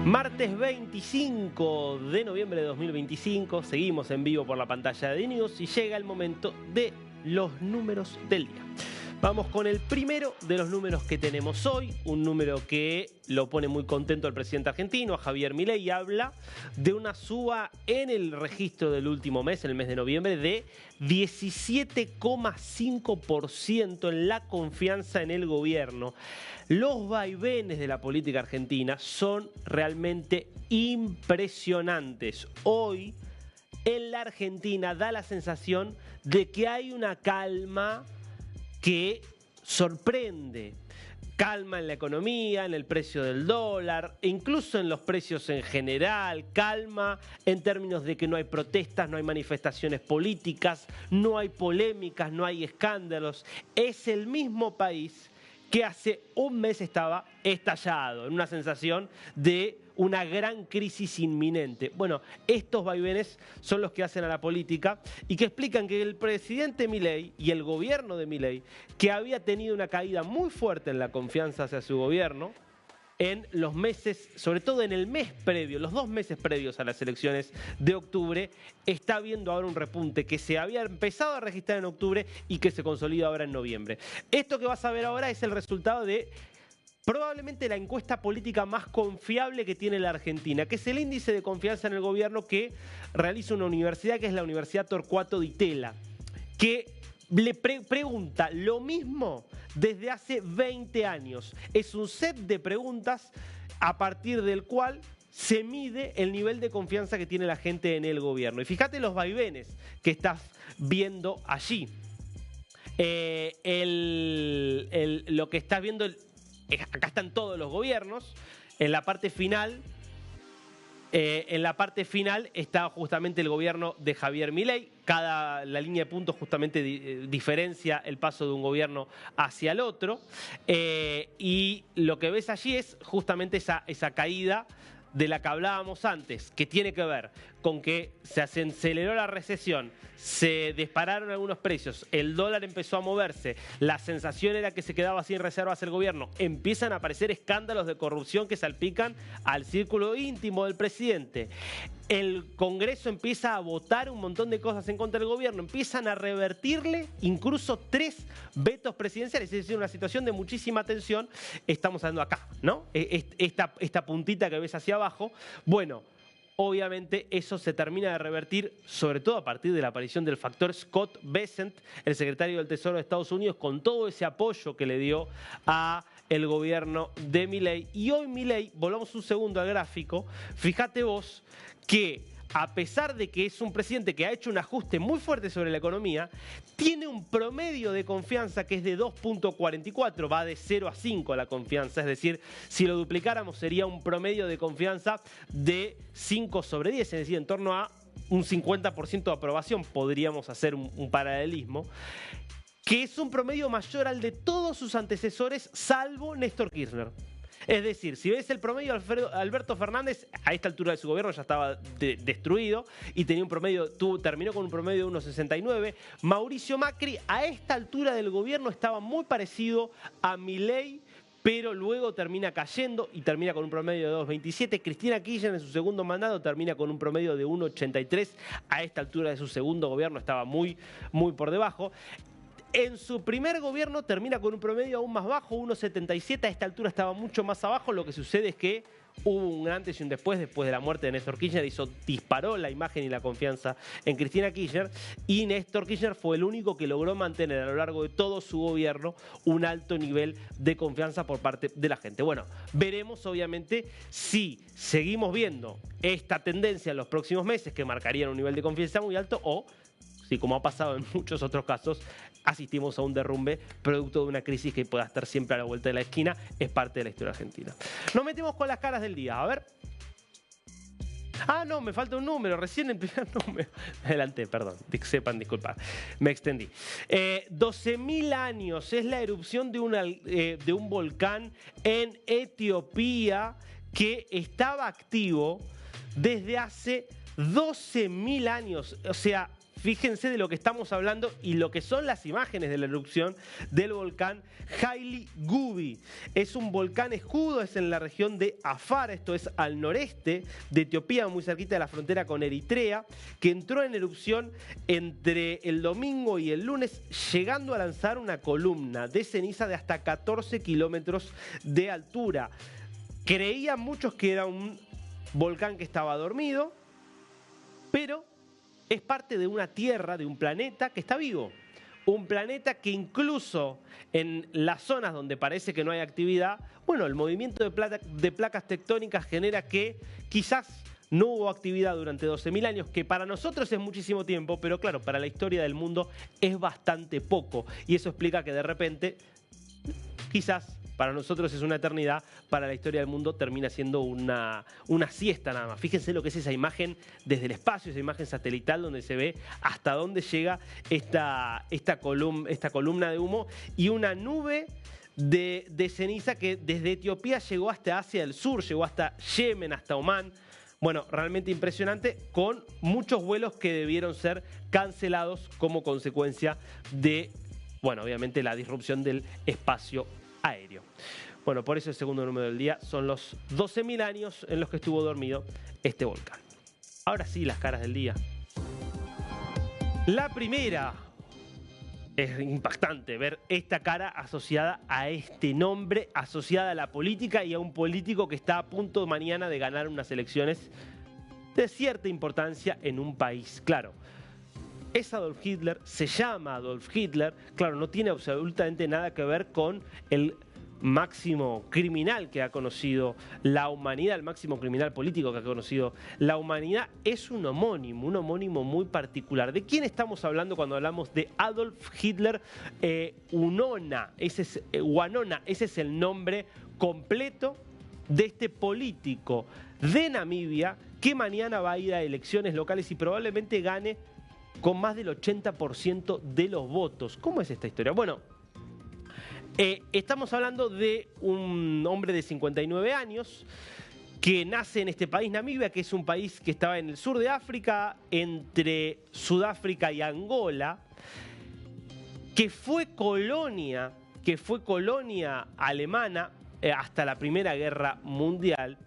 Martes 25 de noviembre de 2025, seguimos en vivo por la pantalla de News y llega el momento de los números del día. Vamos con el primero de los números que tenemos hoy, un número que lo pone muy contento al presidente argentino, a Javier Milei, y habla de una suba en el registro del último mes, el mes de noviembre, de 17,5% en la confianza en el gobierno. Los vaivenes de la política argentina son realmente impresionantes. Hoy, en la Argentina, da la sensación de que hay una calma que sorprende. Calma en la economía, en el precio del dólar, e incluso en los precios en general. Calma en términos de que no hay protestas, no hay manifestaciones políticas, no hay polémicas, no hay escándalos. Es el mismo país que hace un mes estaba estallado, en una sensación de una gran crisis inminente. Bueno, estos vaivenes son los que hacen a la política y que explican que el presidente Milei y el gobierno de Milei, que había tenido una caída muy fuerte en la confianza hacia su gobierno, en los meses, sobre todo en el mes previo, los 2 meses previos a las elecciones de octubre, está viendo ahora un repunte que se había empezado a registrar en octubre y que se consolida ahora en noviembre. Esto que vas a ver ahora es el resultado de probablemente la encuesta política más confiable que tiene la Argentina, que es el índice de confianza en el gobierno que realiza una universidad, que es la Universidad Torcuato Di Tella, que le pregunta lo mismo desde hace 20 años. Es un set de preguntas a partir del cual se mide el nivel de confianza que tiene la gente en el gobierno. Y fíjate los vaivenes que estás viendo allí. Lo que estás viendo, acá están todos los gobiernos. En la parte final está justamente el gobierno de Javier Milei. La línea de puntos justamente diferencia el paso de un gobierno hacia el otro. Y lo que ves allí es justamente esa caída de la que hablábamos antes, que tiene que ver con que se aceleró la recesión, se dispararon algunos precios, el dólar empezó a moverse, la sensación era que se quedaba sin reservas el gobierno, empiezan a aparecer escándalos de corrupción que salpican al círculo íntimo del presidente. El Congreso empieza a votar un montón de cosas en contra del gobierno, empiezan a revertirle incluso 3 vetos presidenciales, es decir, una situación de muchísima tensión. Estamos hablando acá, ¿no? Esta puntita que ves hacia abajo, bueno, obviamente eso se termina de revertir, sobre todo a partir de la aparición del factor Scott Bessent, el secretario del Tesoro de Estados Unidos, con todo ese apoyo que le dio a el gobierno de Milei. Y hoy Milei, volvamos un segundo al gráfico, fíjate vos que a pesar de que es un presidente que ha hecho un ajuste muy fuerte sobre la economía, tiene un promedio de confianza que es de 2,44, va de 0 a 5 la confianza, es decir, si lo duplicáramos sería un promedio de confianza de 5 sobre 10, es decir, en torno a un 50% de aprobación, podríamos hacer un paralelismo, que es un promedio mayor al de todos sus antecesores, salvo Néstor Kirchner. Es decir, si ves el promedio, Alberto Fernández a esta altura de su gobierno ya estaba destruido y tenía terminó con un promedio de 1,69. Mauricio Macri a esta altura del gobierno estaba muy parecido a Milei, pero luego termina cayendo y termina con un promedio de 2,27. Cristina Kirchner en su segundo mandato termina con un promedio de 1,83. A esta altura de su segundo gobierno estaba muy, muy por debajo. En su primer gobierno termina con un promedio aún más bajo, 1,77. A esta altura estaba mucho más abajo. Lo que sucede es que hubo un antes y un después de la muerte de Néstor Kirchner. Disparó la imagen y la confianza en Cristina Kirchner. Y Néstor Kirchner fue el único que logró mantener a lo largo de todo su gobierno un alto nivel de confianza por parte de la gente. Bueno, veremos obviamente si seguimos viendo esta tendencia en los próximos meses que marcarían un nivel de confianza muy alto o si, como ha pasado en muchos otros casos, asistimos a un derrumbe producto de una crisis que pueda estar siempre a la vuelta de la esquina. Es parte de la historia argentina. Nos metemos con las caras del día. A ver. Ah, no, me falta un número. Recién el primer número. Me adelanté, perdón. Sepan disculpar. Me extendí. 12.000 años es la erupción de un volcán en Etiopía que estaba activo desde hace 12.000 años. O sea, fíjense de lo que estamos hablando y lo que son las imágenes de la erupción del volcán Haile Gubi. Es un volcán escudo, es en la región de Afar, esto es al noreste de Etiopía, muy cerquita de la frontera con Eritrea, que entró en erupción entre el domingo y el lunes, llegando a lanzar una columna de ceniza de hasta 14 kilómetros de altura. Creían muchos que era un volcán que estaba dormido, pero es parte de una tierra, de un planeta que está vivo. Un planeta que incluso en las zonas donde parece que no hay actividad, bueno, el movimiento de placas tectónicas genera que quizás no hubo actividad durante 12.000 años, que para nosotros es muchísimo tiempo, pero claro, para la historia del mundo es bastante poco. Y eso explica que de repente, quizás para nosotros es una eternidad, para la historia del mundo termina siendo una siesta nada más. Fíjense lo que es esa imagen desde el espacio, esa imagen satelital donde se ve hasta dónde llega esta columna de humo y una nube de ceniza que desde Etiopía llegó hasta Asia del Sur, llegó hasta Yemen, hasta Omán. Bueno, realmente impresionante, con muchos vuelos que debieron ser cancelados como consecuencia de, bueno, obviamente la disrupción del espacio aéreo. Bueno, por eso el segundo número del día son los 12.000 años en los que estuvo dormido este volcán. Ahora sí, las caras del día. La primera, es impactante ver esta cara asociada a este nombre, asociada a la política y a un político que está a punto mañana de ganar unas elecciones de cierta importancia en un país. Claro, es Adolf Hitler, se llama Adolf Hitler, claro, no tiene absolutamente nada que ver con el máximo criminal que ha conocido la humanidad, el máximo criminal político que ha conocido la humanidad. Es un homónimo muy particular. ¿De quién estamos hablando cuando hablamos de Adolf Hitler? Wanona, ese es el nombre completo de este político de Namibia que mañana va a ir a elecciones locales y probablemente gane con más del 80% de los votos. ¿Cómo es esta historia? Bueno, estamos hablando de un hombre de 59 años que nace en este país, Namibia, que es un país que estaba en el sur de África, entre Sudáfrica y Angola, que fue colonia alemana hasta la Primera Guerra Mundial,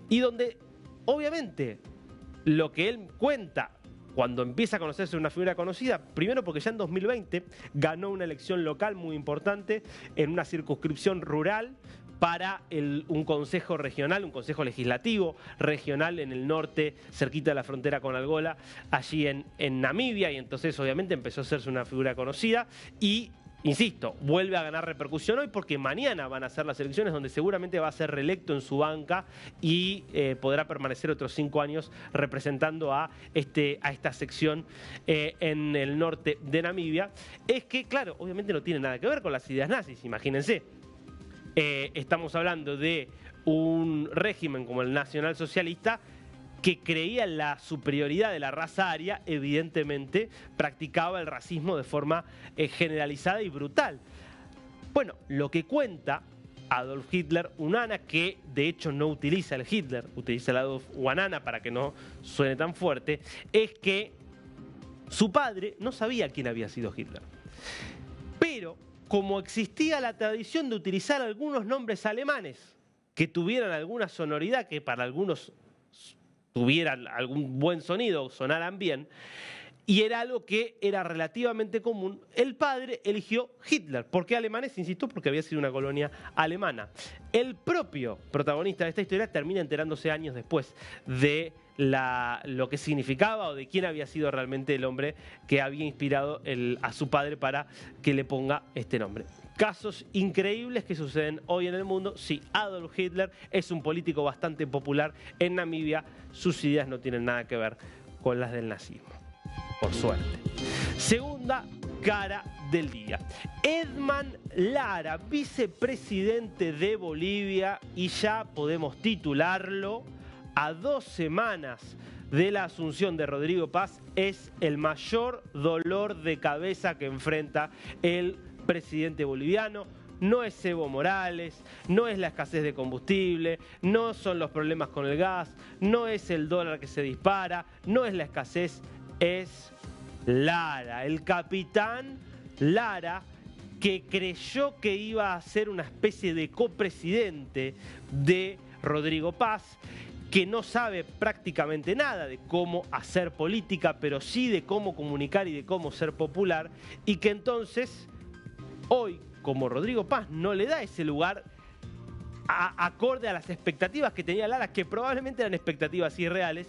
y donde obviamente lo que él cuenta cuando empieza a conocerse una figura conocida, primero porque ya en 2020 ganó una elección local muy importante en una circunscripción rural para un consejo regional, un consejo legislativo regional en el norte, cerquita de la frontera con Angola, allí en Namibia, y entonces obviamente empezó a hacerse una figura conocida y, insisto, vuelve a ganar repercusión hoy porque mañana van a ser las elecciones donde seguramente va a ser reelecto en su banca y podrá permanecer otros 5 años representando a esta sección en el norte de Namibia. Es que, claro, obviamente no tiene nada que ver con las ideas nazis, imagínense. Estamos hablando de un régimen como el nacionalsocialista que creía en la superioridad de la raza aria, evidentemente practicaba el racismo de forma generalizada y brutal. Bueno, lo que cuenta Adolf Hitler, Unana, que de hecho no utiliza el Hitler, utiliza el Adolf Wanana para que no suene tan fuerte, es que su padre no sabía quién había sido Hitler. Pero como existía la tradición de utilizar algunos nombres alemanes que tuvieran alguna sonoridad, que para algunos tuvieran algún buen sonido, sonaran bien, y era algo que era relativamente común, el padre eligió Hitler. ¿Por qué alemanes? Insisto, porque había sido una colonia alemana. El propio protagonista de esta historia termina enterándose años después de lo que significaba o de quién había sido realmente el hombre que había inspirado a su padre para que le ponga este nombre. Casos increíbles que suceden hoy en el mundo. Sí, Adolf Hitler es un político bastante popular en Namibia. Sus ideas no tienen nada que ver con las del nazismo, por suerte. Segunda cara del día. Edman Lara, vicepresidente de Bolivia, y ya podemos titularlo, a 2 semanas de la asunción de Rodrigo Paz, es el mayor dolor de cabeza que enfrenta el presidente boliviano. No es Evo Morales, no es la escasez de combustible, no son los problemas con el gas, no es el dólar que se dispara, no es la escasez, es Lara, el capitán Lara, que creyó que iba a ser una especie de copresidente de Rodrigo Paz, que no sabe prácticamente nada de cómo hacer política, pero sí de cómo comunicar y de cómo ser popular, y que entonces, hoy, como Rodrigo Paz no le da ese lugar acorde a las expectativas que tenía Lara, que probablemente eran expectativas irreales,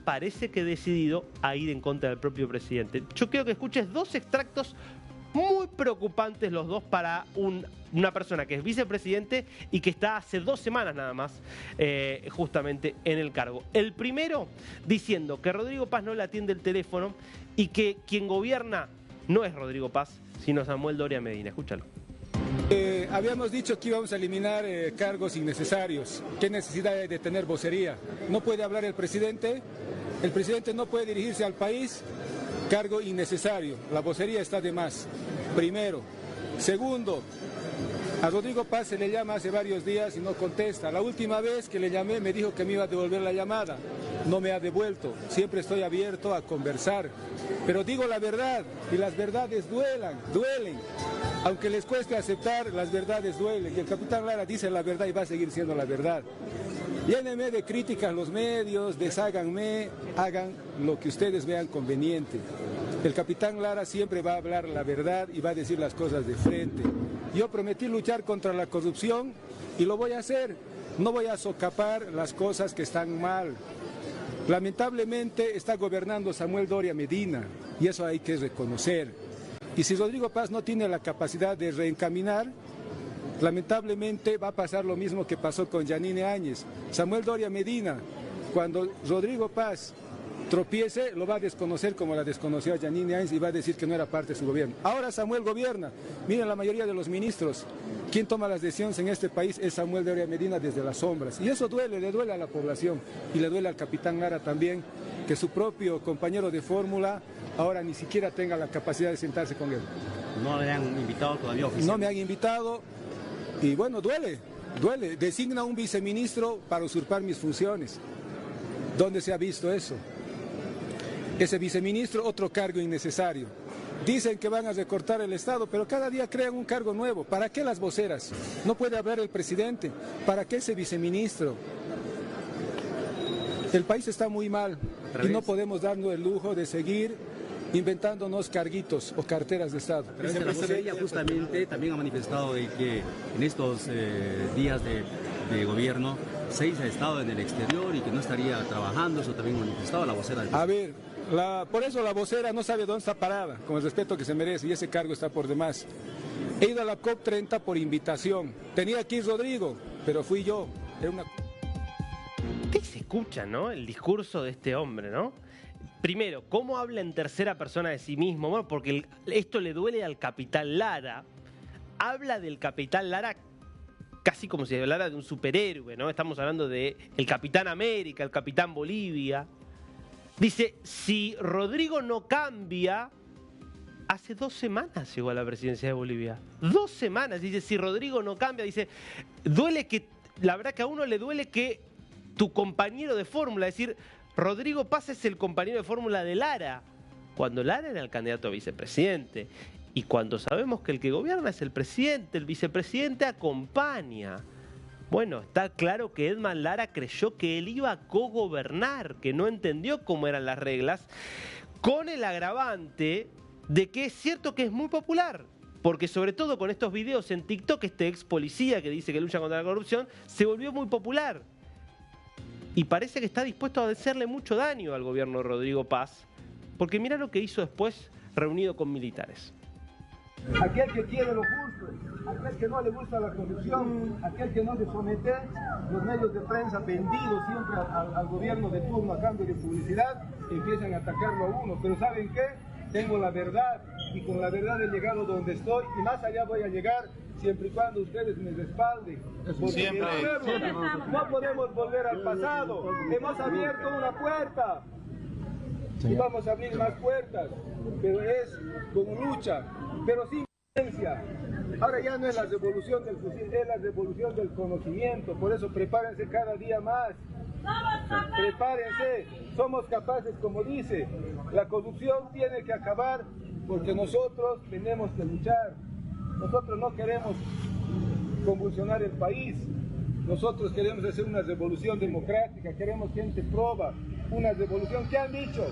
parece que decidido a ir en contra del propio presidente. Yo quiero que escuches dos extractos muy preocupantes los dos para una persona que es vicepresidente y que está hace 2 semanas nada más justamente en el cargo. El primero diciendo que Rodrigo Paz no le atiende el teléfono y que quien gobierna no es Rodrigo Paz, sino Samuel Doria Medina. Escúchalo. Habíamos dicho que íbamos a eliminar cargos innecesarios. ¿Qué necesidad hay de tener vocería? No puede hablar el presidente no puede dirigirse al país, cargo innecesario, la vocería está de más, primero. Segundo, a Rodrigo Paz se le llama hace varios días y no contesta. La última vez que le llamé me dijo que me iba a devolver la llamada, no me ha devuelto. Siempre estoy abierto a conversar, pero digo la verdad y las verdades duelen. Aunque les cueste aceptar, las verdades duelen. Y el capitán Lara dice la verdad y va a seguir siendo la verdad. Llénenme de críticas los medios, desháganme, hagan lo que ustedes vean conveniente. El capitán Lara siempre va a hablar la verdad y va a decir las cosas de frente. Yo prometí luchar contra la corrupción y lo voy a hacer. No voy a socapar las cosas que están mal. Lamentablemente está gobernando Samuel Doria Medina y eso hay que reconocer. Y si Rodrigo Paz no tiene la capacidad de reencaminar, lamentablemente va a pasar lo mismo que pasó con Yanine Áñez. Samuel Doria Medina, cuando Rodrigo Paz tropiece, lo va a desconocer como la desconoció a Yanine Áñez y va a decir que no era parte de su gobierno. Ahora Samuel gobierna. Miren la mayoría de los ministros. Quien toma las decisiones en este país es Samuel Doria Medina desde las sombras. Y eso duele, le duele a la población y le duele al capitán Lara también, que su propio compañero de fórmula ahora ni siquiera tenga la capacidad de sentarse con él. ¿No le han invitado todavía oficialmente? No me han invitado y bueno, duele. Designa un viceministro para usurpar mis funciones. ¿Dónde se ha visto eso? Ese viceministro, otro cargo innecesario. Dicen que van a recortar el Estado, pero cada día crean un cargo nuevo. ¿Para qué las voceras? No puede hablar el presidente. ¿Para qué ese viceministro? El país está muy mal y no podemos darnos el lujo de seguir inventándonos carguitos o carteras de Estado. Ella justamente también ha manifestado de que en estos días de gobierno 6 ha estado en el exterior y que no estaría trabajando. Eso también ha manifestado la vocera del presidente. A ver, por eso la vocera no sabe dónde está parada, con el respeto que se merece, y ese cargo está por demás. He ido a la COP30 por invitación. Tenía que ir Rodrigo, pero fui yo. Era una... Se escucha, ¿no? El discurso de este hombre, ¿no? Primero, ¿cómo habla en tercera persona de sí mismo? Bueno, porque esto le duele al capitán Lara. Habla del capitán Lara casi como si hablara de un superhéroe, ¿no? Estamos hablando de el Capitán América, el Capitán Bolivia. Dice, si Rodrigo no cambia, hace 2 semanas llegó a la presidencia de Bolivia. 2 semanas. Dice, si Rodrigo no cambia, dice, duele que, la verdad que a uno le duele que tu compañero de fórmula, es decir, Rodrigo Paz es el compañero de fórmula de Lara, cuando Lara era el candidato a vicepresidente. Y cuando sabemos que el que gobierna es el presidente, el vicepresidente acompaña. Bueno, está claro que Edman Lara creyó que él iba a cogobernar, que no entendió cómo eran las reglas, con el agravante de que es cierto que es muy popular. Porque sobre todo con estos videos en TikTok, este ex policía que dice que lucha contra la corrupción, se volvió muy popular. Y parece que está dispuesto a hacerle mucho daño al gobierno de Rodrigo Paz, porque mira lo que hizo después reunido con militares. Aquel que quiere lo justo, aquel que no le gusta la corrupción, aquel que no le somete, los medios de prensa vendidos siempre al gobierno de turno a cambio de publicidad, empiezan a atacarlo a uno. Pero ¿saben qué? Tengo la verdad y con la verdad he llegado donde estoy y más allá voy a llegar siempre y cuando ustedes me respalden. Siempre no podemos volver al pasado. Hemos abierto una puerta y vamos a abrir más puertas, pero es con lucha, pero sin violencia. Ahora ya no es la revolución del fusil, es la revolución del conocimiento. Por eso prepárense cada día más. Prepárense, somos capaces, como dice, la corrupción tiene que acabar porque nosotros tenemos que luchar. Nosotros no queremos convulsionar el país, nosotros queremos hacer una revolución democrática, queremos gente proba, una revolución. ¿Qué han dicho?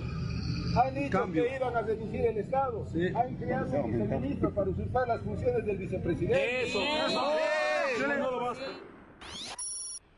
Han dicho que iban a reducir el Estado, han creado un viceministro para usurpar las funciones del vicepresidente. Eso.